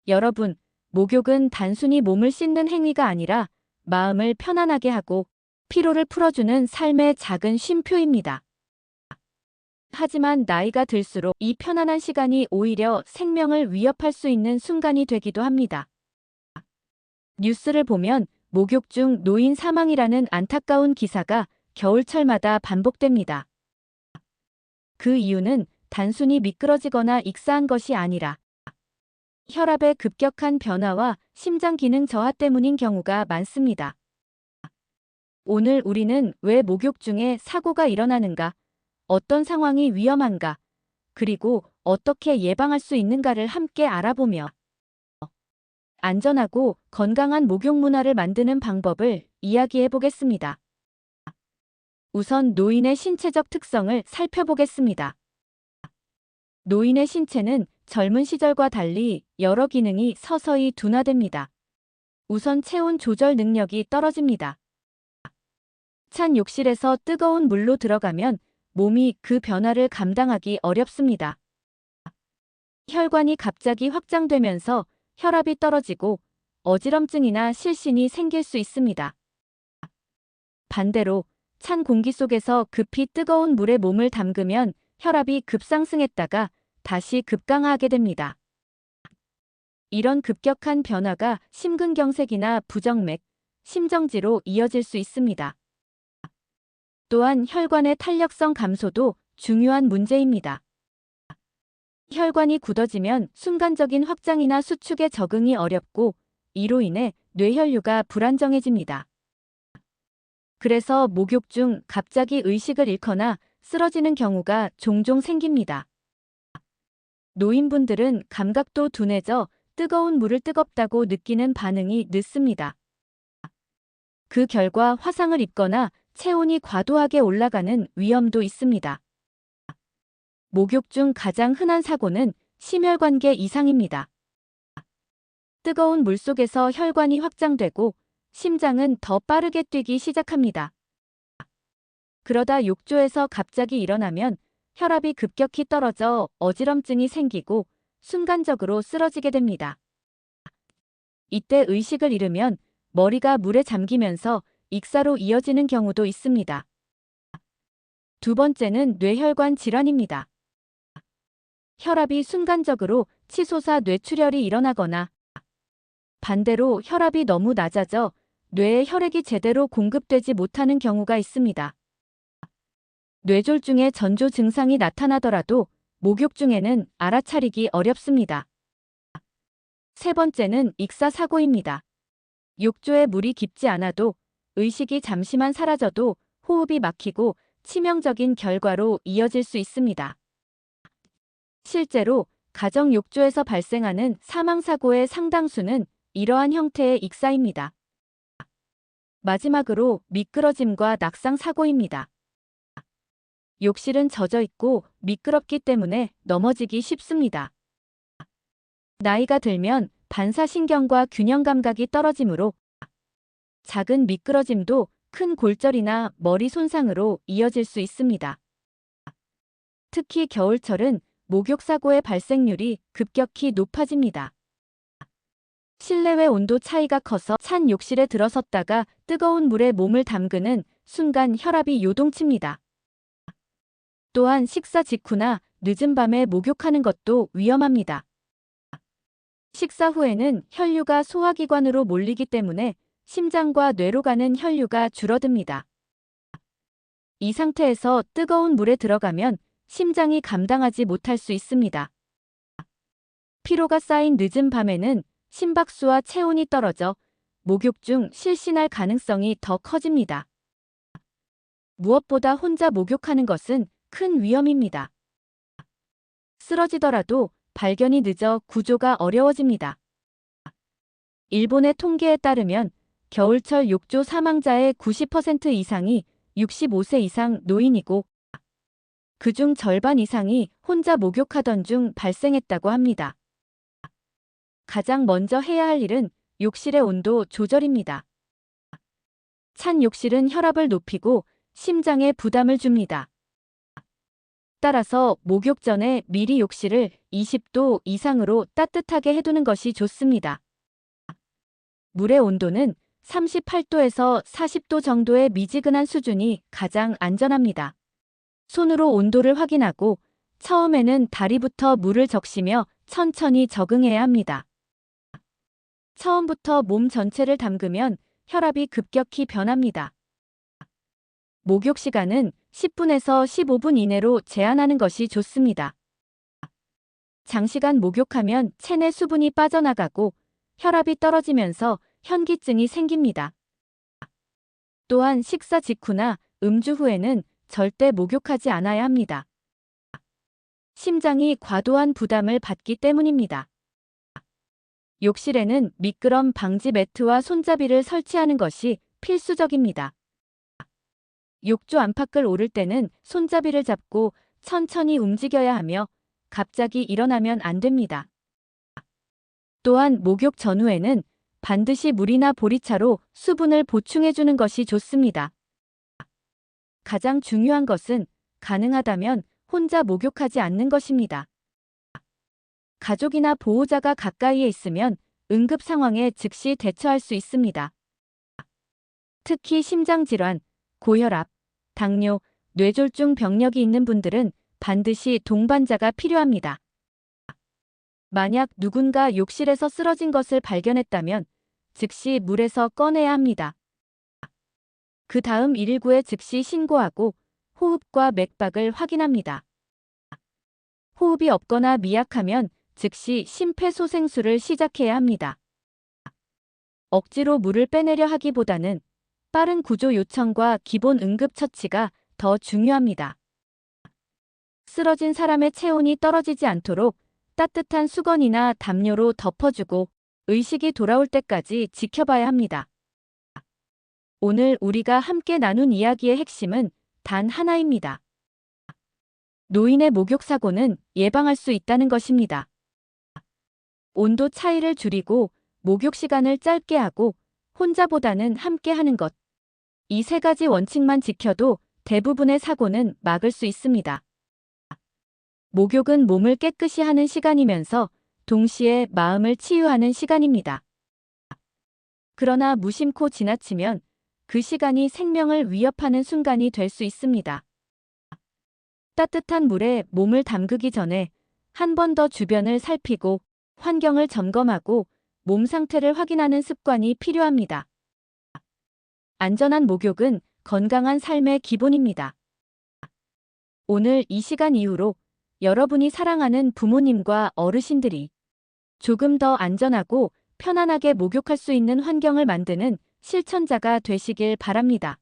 여러분, 목욕은 단순히 몸을 씻는 행위가 아니라 마음을 편안하게 하고 피로를 풀어주는 삶의 작은 쉼표입니다. 하지만 나이가 들수록 이 편안한 시간이 오히려 생명을 위협할 수 있는 순간이 되기도 합니다. 뉴스를 보면 목욕 중 노인 사망이라는 안타까운 기사가 겨울철마다 반복됩니다. 그 이유는 단순히 미끄러지거나 익사한 것이 아니라 혈압의 급격한 변화와 심장 기능 저하 때문인 경우가 많습니다. 오늘 우리는 왜 목욕 중에 사고가 일어나는가, 어떤 상황이 위험한가, 그리고 어떻게 예방할 수 있는가를 함께 알아보며 안전하고 건강한 목욕 문화를 만드는 방법을 이야기해 보겠습니다. 우선 노인의 신체적 특성을 살펴보겠습니다. 노인의 신체는 젊은 시절과 달리 여러 기능이 서서히 둔화됩니다. 우선 체온 조절 능력이 떨어집니다. 찬 욕실에서 뜨거운 물로 들어가면 몸이 그 변화를 감당하기 어렵습니다. 혈관이 갑자기 확장되면서 혈압이 떨어지고 어지럼증이나 실신이 생길 수 있습니다. 반대로 찬 공기 속에서 급히 뜨거운 물에 몸을 담그면 혈압이 급상승했다가 다시 급강하게 됩니다. 이런 급격한 변화가 심근경색이나 부정맥, 심정지로 이어질 수 있습니다. 또한 혈관의 탄력성 감소도 중요한 문제입니다. 혈관이 굳어지면 순간적인 확장이나 수축에 적응이 어렵고 이로 인해 뇌혈류가 불안정해집니다. 그래서 목욕 중 갑자기 의식을 잃거나 쓰러지는 경우가 종종 생깁니다. 노인분들은 감각도 둔해져 뜨거운 물을 뜨겁다고 느끼는 반응이 늦습니다. 그 결과 화상을 입거나 체온이 과도하게 올라가는 위험도 있습니다. 목욕 중 가장 흔한 사고는 심혈관계 이상입니다. 뜨거운 물 속에서 혈관이 확장되고 심장은 더 빠르게 뛰기 시작합니다. 그러다 욕조에서 갑자기 일어나면 혈압이 급격히 떨어져 어지럼증이 생기고 순간적으로 쓰러지게 됩니다. 이때 의식을 잃으면 머리가 물에 잠기면서 익사로 이어지는 경우도 있습니다. 두 번째는 뇌혈관 질환입니다. 혈압이 순간적으로 치솟아 뇌출혈이 일어나거나 반대로 혈압이 너무 낮아져 뇌에 혈액이 제대로 공급되지 못하는 경우가 있습니다. 뇌졸중의 전조 증상이 나타나더라도 목욕 중에는 알아차리기 어렵습니다. 세 번째는 익사 사고입니다. 욕조에 물이 깊지 않아도 의식이 잠시만 사라져도 호흡이 막히고 치명적인 결과로 이어질 수 있습니다. 실제로 가정 욕조에서 발생하는 사망사고의 상당수는 이러한 형태의 익사입니다. 마지막으로 미끄러짐과 낙상 사고입니다. 욕실은 젖어 있고 미끄럽기 때문에 넘어지기 쉽습니다. 나이가 들면 반사신경과 균형 감각이 떨어지므로 작은 미끄러짐도 큰 골절이나 머리 손상으로 이어질 수 있습니다. 특히 겨울철은 목욕사고의 발생률이 급격히 높아집니다. 실내외 온도 차이가 커서 찬 욕실에 들어섰다가 뜨거운 물에 몸을 담그는 순간 혈압이 요동칩니다. 또한 식사 직후나 늦은 밤에 목욕하는 것도 위험합니다. 식사 후에는 혈류가 소화기관으로 몰리기 때문에 심장과 뇌로 가는 혈류가 줄어듭니다. 이 상태에서 뜨거운 물에 들어가면 심장이 감당하지 못할 수 있습니다. 피로가 쌓인 늦은 밤에는 심박수와 체온이 떨어져 목욕 중 실신할 가능성이 더 커집니다. 무엇보다 혼자 목욕하는 것은 큰 위험입니다. 쓰러지더라도 발견이 늦어 구조가 어려워집니다. 일본의 통계에 따르면 겨울철 욕조 사망자의 90% 이상이 65세 이상 노인이고 그중 절반 이상이 혼자 목욕하던 중 발생했다고 합니다. 가장 먼저 해야 할 일은 욕실의 온도 조절입니다. 찬 욕실은 혈압을 높이고 심장에 부담을 줍니다. 따라서 목욕 전에 미리 욕실을 20도 이상으로 따뜻하게 해두는 것이 좋습니다. 물의 온도는 38도에서 40도 정도의 미지근한 수준이 가장 안전합니다. 손으로 온도를 확인하고 처음에는 다리부터 물을 적시며 천천히 적응해야 합니다. 처음부터 몸 전체를 담그면 혈압이 급격히 변합니다. 목욕 시간은 10분에서 15분 이내로 제한하는 것이 좋습니다. 장시간 목욕하면 체내 수분이 빠져나가고 혈압이 떨어지면서 현기증이 생깁니다. 또한 식사 직후나 음주 후에는 절대 목욕하지 않아야 합니다. 심장이 과도한 부담을 받기 때문입니다. 욕실에는 미끄럼 방지 매트와 손잡이를 설치하는 것이 필수적입니다. 욕조 안팎을 오를 때는 손잡이를 잡고 천천히 움직여야 하며 갑자기 일어나면 안 됩니다. 또한 목욕 전후에는 반드시 물이나 보리차로 수분을 보충해주는 것이 좋습니다. 가장 중요한 것은 가능하다면 혼자 목욕하지 않는 것입니다. 가족이나 보호자가 가까이에 있으면 응급 상황에 즉시 대처할 수 있습니다. 특히 심장질환, 고혈압, 당뇨, 뇌졸중 병력이 있는 분들은 반드시 동반자가 필요합니다. 만약 누군가 욕실에서 쓰러진 것을 발견했다면 즉시 물에서 꺼내야 합니다. 그 다음 119에 즉시 신고하고 호흡과 맥박을 확인합니다. 호흡이 없거나 미약하면 즉시 심폐소생술을 시작해야 합니다. 억지로 물을 빼내려 하기보다는 빠른 구조 요청과 기본 응급처치가 더 중요합니다. 쓰러진 사람의 체온이 떨어지지 않도록 따뜻한 수건이나 담요로 덮어주고 의식이 돌아올 때까지 지켜봐야 합니다. 오늘 우리가 함께 나눈 이야기의 핵심은 단 하나입니다. 노인의 목욕 사고는 예방할 수 있다는 것입니다. 온도 차이를 줄이고 목욕 시간을 짧게 하고 혼자보다는 함께 하는 것. 이 세 가지 원칙만 지켜도 대부분의 사고는 막을 수 있습니다. 목욕은 몸을 깨끗이 하는 시간이면서 동시에 마음을 치유하는 시간입니다. 그러나 무심코 지나치면 그 시간이 생명을 위협하는 순간이 될 수 있습니다. 따뜻한 물에 몸을 담그기 전에 한 번 더 주변을 살피고 환경을 점검하고 몸 상태를 확인하는 습관이 필요합니다. 안전한 목욕은 건강한 삶의 기본입니다. 오늘 이 시간 이후로 여러분이 사랑하는 부모님과 어르신들이 조금 더 안전하고 편안하게 목욕할 수 있는 환경을 만드는 실천자가 되시길 바랍니다.